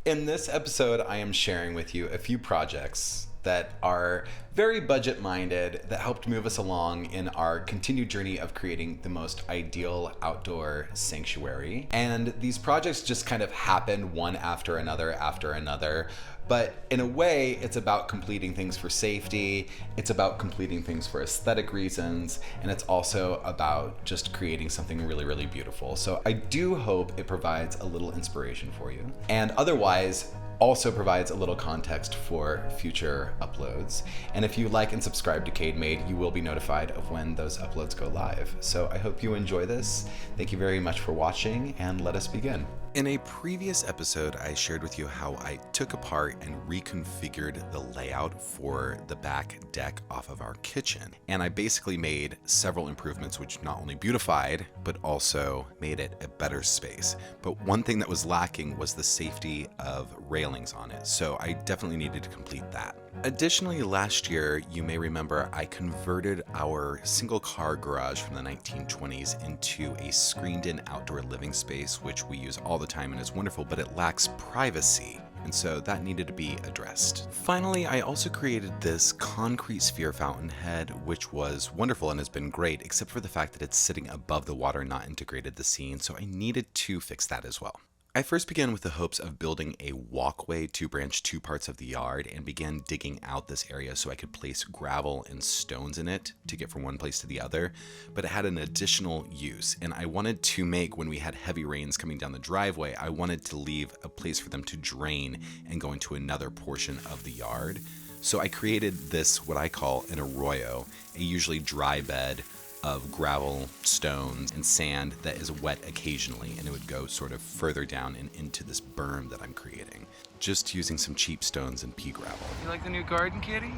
In this episode, I am sharing with you a few projects that are very budget-minded that helped move us along in our continued journey of creating the most ideal outdoor sanctuary. And these projects just kind of happen one after another. But in a way, it's about completing things for safety, it's about completing things for aesthetic reasons, and it's also about just creating something really, really beautiful. So I do hope it provides a little inspiration for you. And otherwise, also provides a little context for future uploads. And if you like and subscribe to Cade Made, you will be notified of when those uploads go live. So I hope you enjoy this. Thank you very much for watching, and let us begin. In a previous episode, I shared with you how I took apart and reconfigured the layout for the back deck off of our kitchen. And I basically made several improvements which not only beautified, but also made it a better space. But one thing that was lacking was the safety of railings on it. So I definitely needed to complete that. Additionally, last year, you may remember I converted our single car garage from the 1920s into a screened-in outdoor living space, which we use all the time and is wonderful, but it lacks privacy. And so that needed to be addressed. Finally, I also created this concrete sphere fountainhead, which was wonderful and has been great, except for the fact that it's sitting above the water, not integrated the scene, so I needed to fix that as well. I first began with the hopes of building a walkway to branch two parts of the yard and began digging out this area so I could place gravel and stones in it to get from one place to the other, but it had an additional use, and I wanted to make, when we had heavy rains coming down the driveway, I wanted to leave a place for them to drain and go into another portion of the yard. So I created this, what I call an arroyo, a usually dry bed of gravel, stones, and sand that is wet occasionally, and it would go sort of further down and into this berm that I'm creating, just using some cheap stones and pea gravel. You like the new garden, kitty?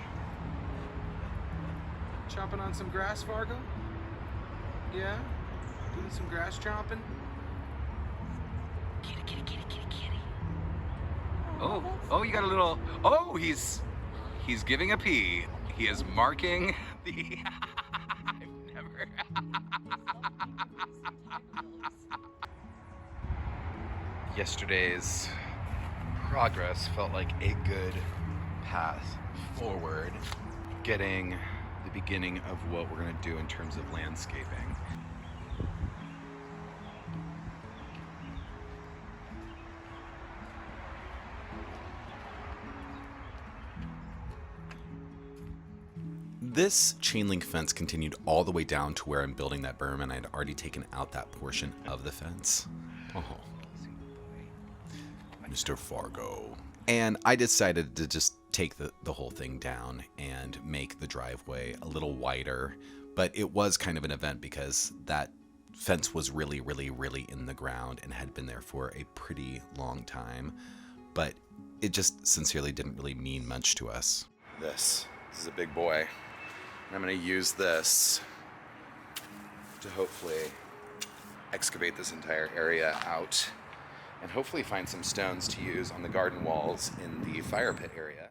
Chomping on some grass, Fargo? Yeah? Doing some grass chomping? Kitty, kitty, kitty, kitty, kitty. Oh, you got a little... Oh, he's giving a pee. He is marking the... Yesterday's progress felt like a good path forward, getting the beginning of what we're going to do in terms of landscaping. This chain link fence continued all the way down to where I'm building that berm, and I'd already taken out that portion of the fence. Oh, Mr. Fargo. And I decided to just take the whole thing down and make the driveway a little wider, but it was kind of an event because that fence was really, really, really in the ground and had been there for a pretty long time, but it just sincerely didn't really mean much to us. This is a big boy. I'm going to use this to hopefully excavate this entire area out and hopefully find some stones to use on the garden walls in the fire pit area.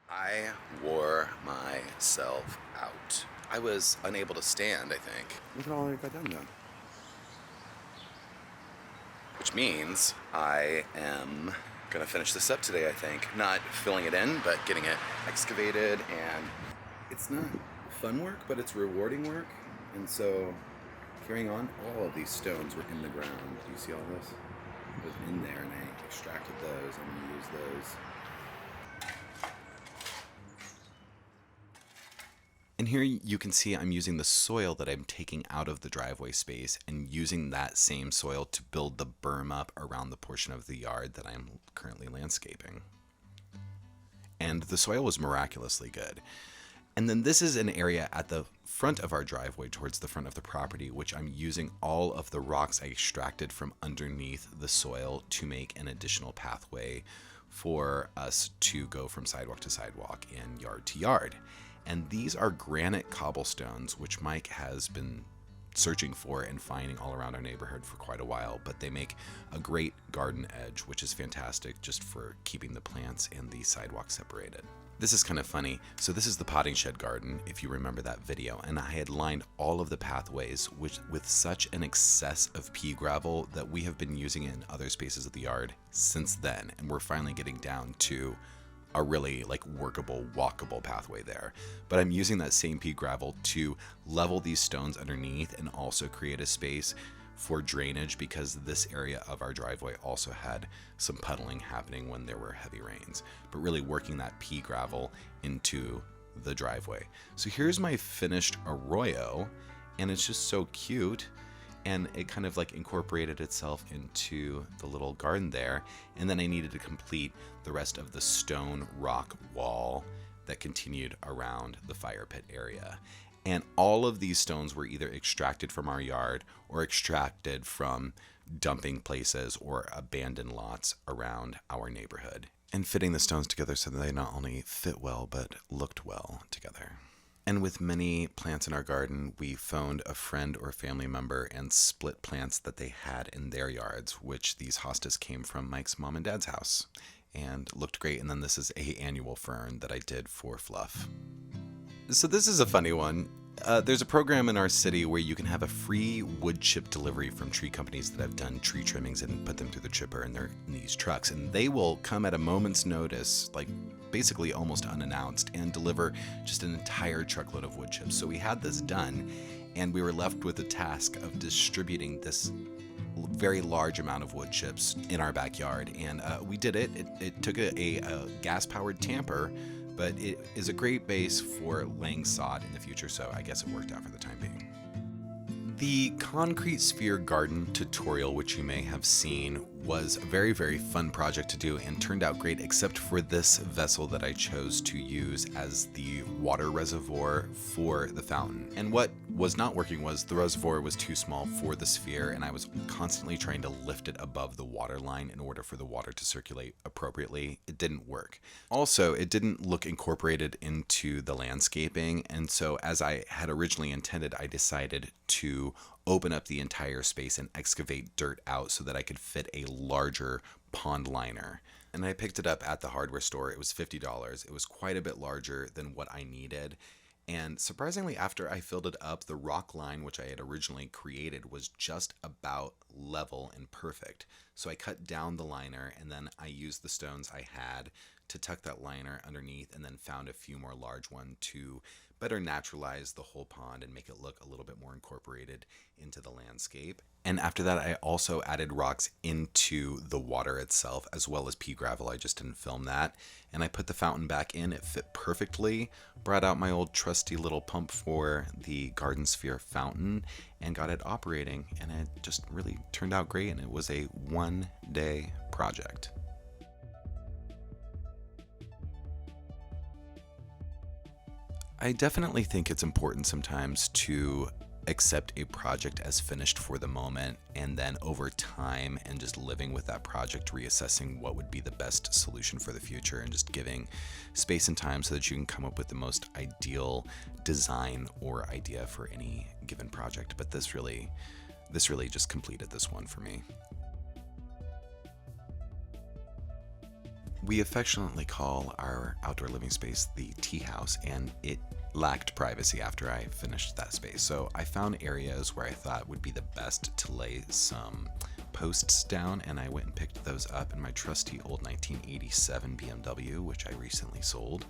I wore myself out. I was unable to stand, I think. Look at all I got done though. Which means I am gonna finish this up today, I think. Not filling it in, but getting it excavated, and it's not fun work, but it's rewarding work. And so carrying on, all of these stones were in the ground. Do you see all this? It was in there, and I extracted those. I'm gonna use those. And here you can see I'm using the soil that I'm taking out of the driveway space and using that same soil to build the berm up around the portion of the yard that I'm currently landscaping. And the soil was miraculously good. And then this is an area at the front of our driveway towards the front of the property, which I'm using all of the rocks I extracted from underneath the soil to make an additional pathway for us to go from sidewalk to sidewalk and yard to yard. And these are granite cobblestones, which Mike has been searching for and finding all around our neighborhood for quite a while, but they make a great garden edge, which is fantastic just for keeping the plants and the sidewalk separated. This is kind of funny. So this is the potting shed garden, if you remember that video, and I had lined all of the pathways with such an excess of pea gravel that we have been using it in other spaces of the yard since then, and we're finally getting down to a really like workable, walkable pathway there. But I'm using that same pea gravel to level these stones underneath and also create a space for drainage, because this area of our driveway also had some puddling happening when there were heavy rains, but really working that pea gravel into the driveway. So here's my finished arroyo, and it's just so cute, and it kind of like incorporated itself into the little garden there. And then I needed to complete the rest of the stone rock wall that continued around the fire pit area. And all of these stones were either extracted from our yard or extracted from dumping places or abandoned lots around our neighborhood. And fitting the stones together so that they not only fit well, but looked well together. And with many plants in our garden, we phoned a friend or family member and split plants that they had in their yards, which these hostas came from Mike's mom and dad's house, and looked great. And then this is a annual fern that I did for fluff. So this is a funny one. There's a program in our city where you can have a free wood chip delivery from tree companies that have done tree trimmings and put them through the chipper in these trucks. And they will come at a moment's notice, like basically almost unannounced, and deliver just an entire truckload of wood chips. So we had this done, and we were left with the task of distributing this very large amount of wood chips in our backyard. And we did it. It took a gas-powered tamper, but it is a great base for laying sod in the future, so I guess it worked out for the time being. The concrete sphere garden tutorial, which you may have seen, was a very, very fun project to do and turned out great, except for this vessel that I chose to use as the water reservoir for the fountain. And what was not working was the reservoir was too small for the sphere, and I was constantly trying to lift it above the water line in order for the water to circulate appropriately. It didn't work. Also, it didn't look incorporated into the landscaping, and so as I had originally intended, I decided to open up the entire space and excavate dirt out so that I could fit a larger pond liner. And I picked it up at the hardware store. It was $50. It was quite a bit larger than what I needed. And surprisingly, after I filled it up, the rock line, which I had originally created, was just about level and perfect. So I cut down the liner, and then I used the stones I had to tuck that liner underneath, and then found a few more large ones to better naturalize the whole pond and make it look a little bit more incorporated into the landscape. And after that, I also added rocks into the water itself, as well as pea gravel. I just didn't film that. And I put the fountain back in. It fit perfectly. Brought out my old trusty little pump for the garden sphere fountain and got it operating. And it just really turned out great. And it was a one-day project. I definitely think it's important sometimes to accept a project as finished for the moment, and then over time and just living with that project, reassessing what would be the best solution for the future, and just giving space and time so that you can come up with the most ideal design or idea for any given project. But this really just completed this one for me. We affectionately call our outdoor living space the tea house, and it lacked privacy after I finished that space. So I found areas where I thought would be the best to lay some posts down, and I went and picked those up in my trusty old 1987 BMW, which I recently sold,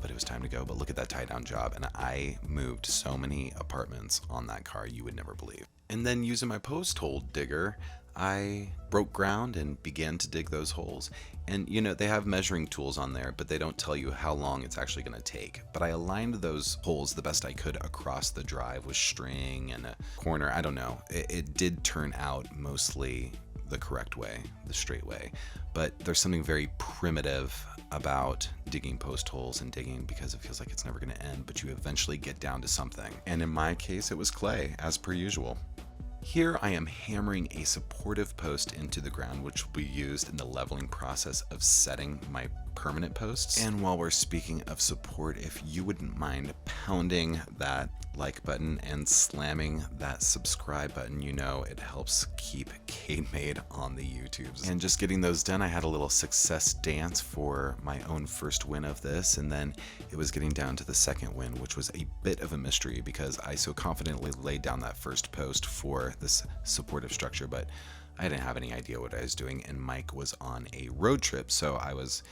but it was time to go. But look at that tie-down job, and I moved so many apartments on that car you would never believe. And then using my post hole digger, I broke ground and began to dig those holes. And they have measuring tools on there, but they don't tell you how long it's actually going to take. But I aligned those holes the best I could across the drive with string and a corner. I don't know. It did turn out mostly the correct way, the straight way. But there's something very primitive about digging post holes and digging, because it feels like it's never going to end, but you eventually get down to something. And in my case, it was clay, as per usual. Here I am hammering a supportive post into the ground, which will be used in the leveling process of setting my permanent posts. And while we're speaking of support, if you wouldn't mind pounding that like button and slamming that subscribe button, you know it helps keep Cade Made on the YouTubes. And just getting those done, I had a little success dance for my own first win of this, and then it was getting down to the second win, which was a bit of a mystery because I so confidently laid down that first post for this supportive structure, but I didn't have any idea what I was doing, and Mike was on a road trip, so I was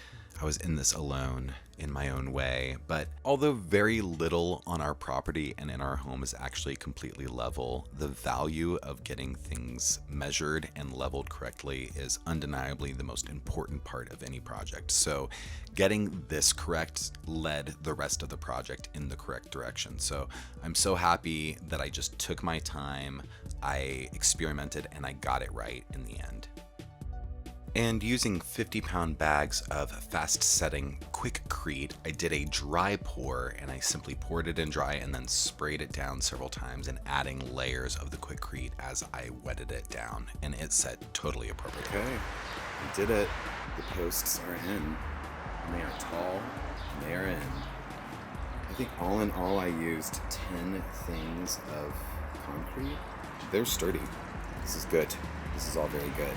in this alone in my own way. But although very little on our property and in our home is actually completely level, the value of getting things measured and leveled correctly is undeniably the most important part of any project. So getting this correct led the rest of the project in the correct direction. So I'm so happy that I just took my time, I experimented, and I got it right in the end. And using 50-pound bags of fast-setting Quickcrete, I did a dry pour, and I simply poured it in dry and then sprayed it down several times and adding layers of the Quickcrete as I wetted it down, and it set totally appropriately. Okay, we did it. The posts are in, and they are tall, and they are in. I think all in all, I used 10 things of concrete. They're sturdy. This is good. This is all very good.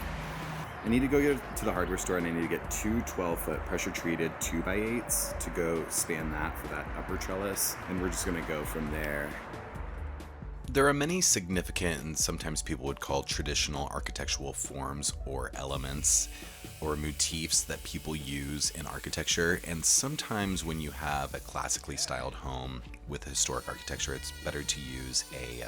I need to go to the hardware store, and I need to get two 12-foot pressure-treated 2x8s to go span that for that upper trellis, and we're just going to go from there. There are many significant and sometimes people would call traditional architectural forms or elements or motifs that people use in architecture, and sometimes when you have a classically styled home with historic architecture, it's better to use a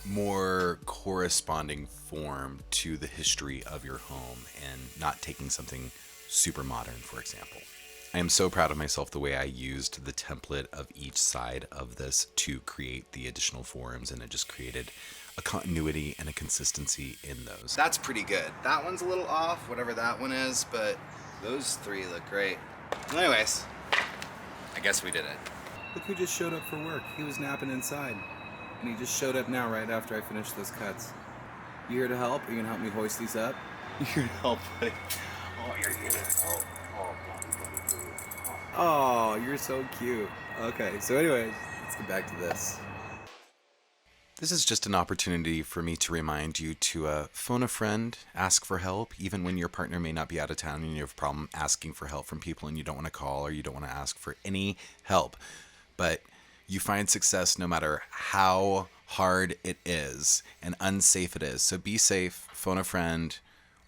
more corresponding form to the history of your home and not taking something super modern, for example. I am so proud of myself the way I used the template of each side of this to create the additional forms, and it just created a continuity and a consistency in those. That's pretty good. That one's a little off, whatever that one is, but those three look great. Well, anyways, I guess we did it. Look who just showed up for work. He was napping inside. And he just showed up now right after I finished those cuts. You here to help? Are you gonna help me hoist these up? You here to help, buddy? Oh, you're here to help. Oh, you're so cute. Okay, so anyways, let's get back to this. This is just an opportunity for me to remind you to phone a friend, ask for help, even when your partner may not be out of town and you have a problem asking for help from people and you don't want to call or you don't want to ask for any help. But you find success no matter how hard it is and unsafe it is. So be safe, phone a friend,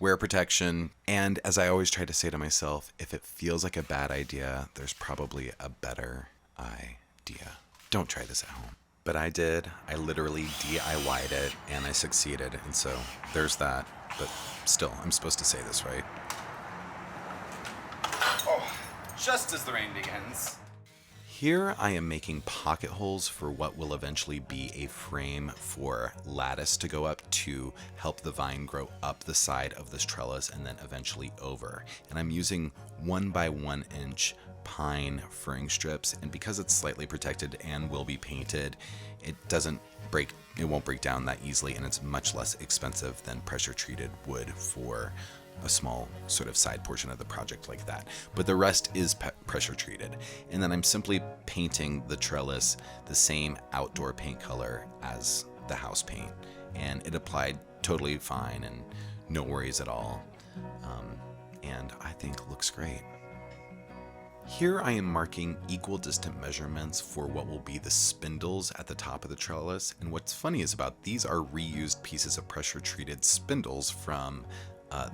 wear protection, and as I always try to say to myself, if it feels like a bad idea, there's probably a better idea. Don't try this at home. But I did. I literally DIY'd it, and I succeeded, and so there's that. But still, I'm supposed to say this, right? Oh, just as the rain begins. Here I am making pocket holes for what will eventually be a frame for lattice to go up to help the vine grow up the side of this trellis and then eventually over. And I'm using 1x1 inch pine furring strips, and because it's slightly protected and will be painted, it won't break down that easily, and it's much less expensive than pressure treated wood for a small sort of side portion of the project like that. But the rest is pressure treated. And then I'm simply painting the trellis the same outdoor paint color as the house paint. And it applied totally fine and no worries at all. And I think looks great. Here I am marking equal distant measurements for what will be the spindles at the top of the trellis. And what's funny is about these are reused pieces of pressure treated spindles from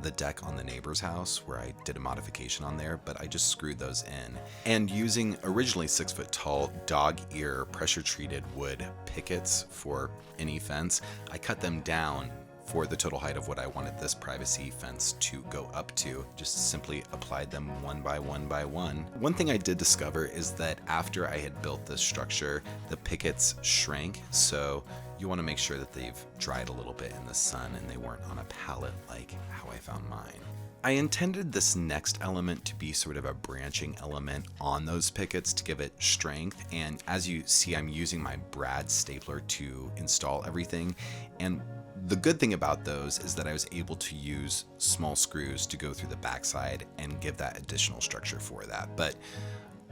the deck on the neighbor's house where I did a modification on there, but I just screwed those in. And using originally 6-foot tall dog ear pressure treated wood pickets for any fence, I cut them down for the total height of what I wanted this privacy fence to go up to. Just simply applied them 1x1x1. One thing I did discover is that after I had built this structure, the pickets shrank, so you want to make sure that they've dried a little bit in the sun and they weren't on a pallet like how I found mine. I intended this next element to be sort of a branching element on those pickets to give it strength, and as you see, I'm using my Brad stapler to install everything. And The good thing about those is that I was able to use small screws to go through the backside and give that additional structure for that, but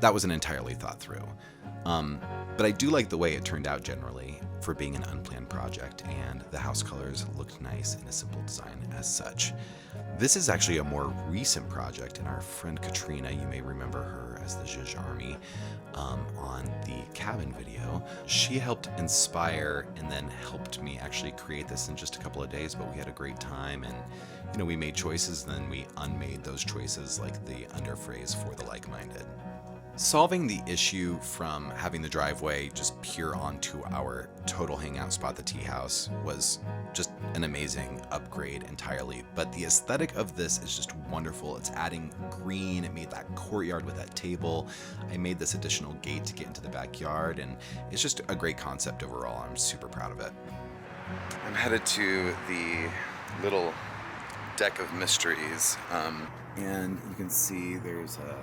that wasn't entirely thought through. But I do like the way it turned out generally for being an unplanned project, and the house colors looked nice in a simple design as such. This is actually a more recent project, and our friend Katrina, you may remember her as the Zhizh Army on the cabin video. She helped inspire and then helped me actually create this in just a couple of days, but we had a great time, and we made choices, and then we unmade those choices, like the underphrase for the like-minded. Solving the issue from having the driveway just peer onto our total hangout spot, the tea house, was just an amazing upgrade entirely. But the aesthetic of this is just wonderful. It's adding green. It made that courtyard with that table. I made this additional gate to get into the backyard, and it's just a great concept overall. I'm super proud of it. I'm headed to the little deck of mysteries, and you can see there's a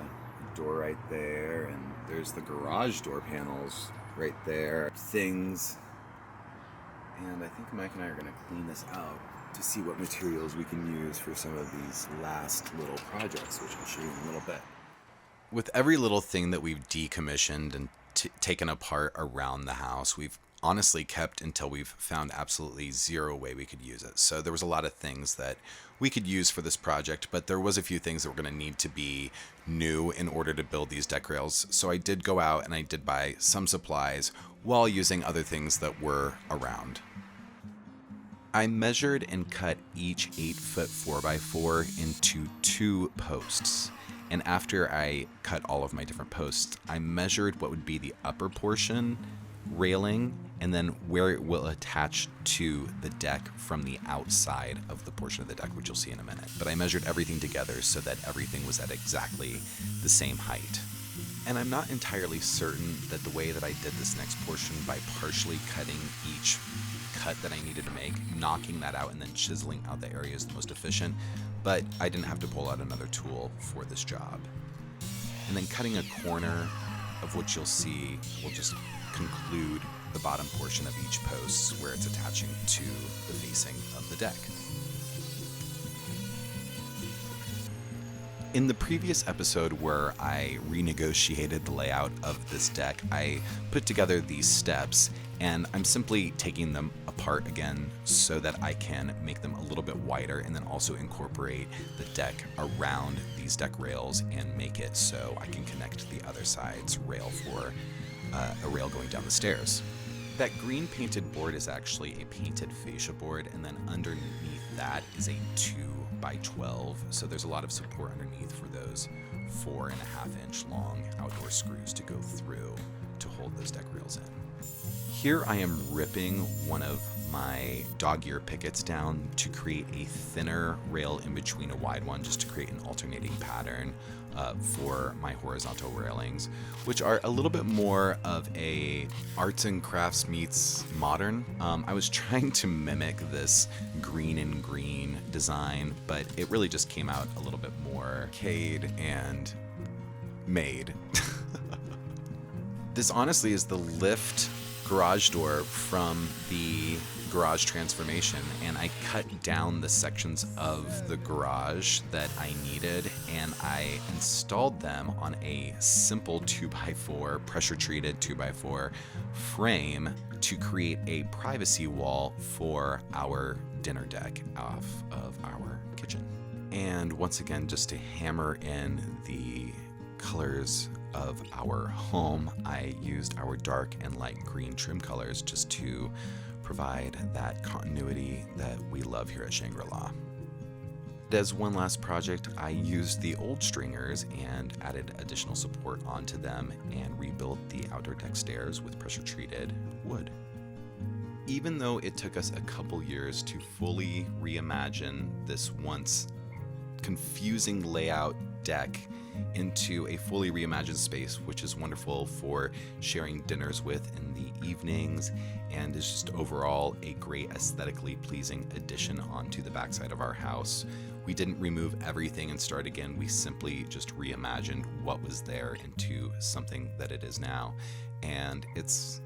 door right there, and there's the garage door panels right there. Things, and I think Mike and I are going to clean this out to see what materials we can use for some of these last little projects, which I'll show you in a little bit. With every little thing that we've decommissioned and taken apart around the house, we've honestly kept until we've found absolutely zero way we could use it. So there was a lot of things that we could use for this project, but there was a few things that were going to need to be new in order to build these deck rails. So I did go out and I did buy some supplies while using other things that were around. I measured and cut each 8-foot 4x4 into 2 posts. And after I cut all of my different posts, I measured what would be the upper portion railing and then where it will attach to the deck from the outside of the portion of the deck, which you'll see in a minute. But I measured everything together so that everything was at exactly the same height. And I'm not entirely certain that the way that I did this next portion by partially cutting each cut that I needed to make, knocking that out and then chiseling out the area is the most efficient, but I didn't have to pull out another tool for this job. And then cutting a corner of what you'll see will just conclude the bottom portion of each post where it's attaching to the facing of the deck. In the previous episode where I renegotiated the layout of this deck, I put together these steps, and I'm simply taking them apart again so that I can make them a little bit wider and then also incorporate the deck around these deck rails and make it so I can connect the other side's rail for a rail going down the stairs. That green painted board is actually a painted fascia board, and then underneath that is a 2x12, so there's a lot of support underneath for those 4.5-inch long outdoor screws to go through to hold those deck rails in. Here I am ripping one of my dog ear pickets down to create a thinner rail in between a wide one, just to create an alternating pattern for my horizontal railings, which are a little bit more of a arts and crafts meets modern. I was trying to mimic this green and green design, but it really just came out a little bit more arcade and made. This honestly is the lift garage door from the garage transformation, and I cut down the sections of the garage that I needed, and I installed them on a simple 2x4 pressure treated 2x4 frame to create a privacy wall for our dinner deck off of our kitchen. And once again, just to hammer in the colors of our home, I used our dark and light green trim colors just to provide that continuity that we love here at Shangri-La. As one last project, I used the old stringers and added additional support onto them and rebuilt the outdoor deck stairs with pressure treated wood. Even though it took us a couple years to fully reimagine this once confusing layout deck into a fully reimagined space, which is wonderful for sharing dinners with in the evenings, and is just overall a great aesthetically pleasing addition onto the backside of our house. We didn't remove everything and start again. We simply just reimagined what was there into something that it is now, and it's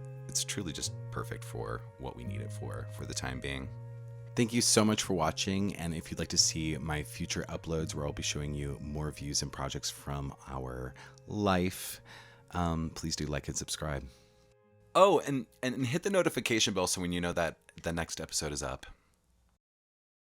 truly just perfect for what we need it for the time being. Thank you so much for watching, and if you'd like to see my future uploads where I'll be showing you more views and projects from our life, please do like and subscribe. Oh, and hit the notification bell so when you know that the next episode is up.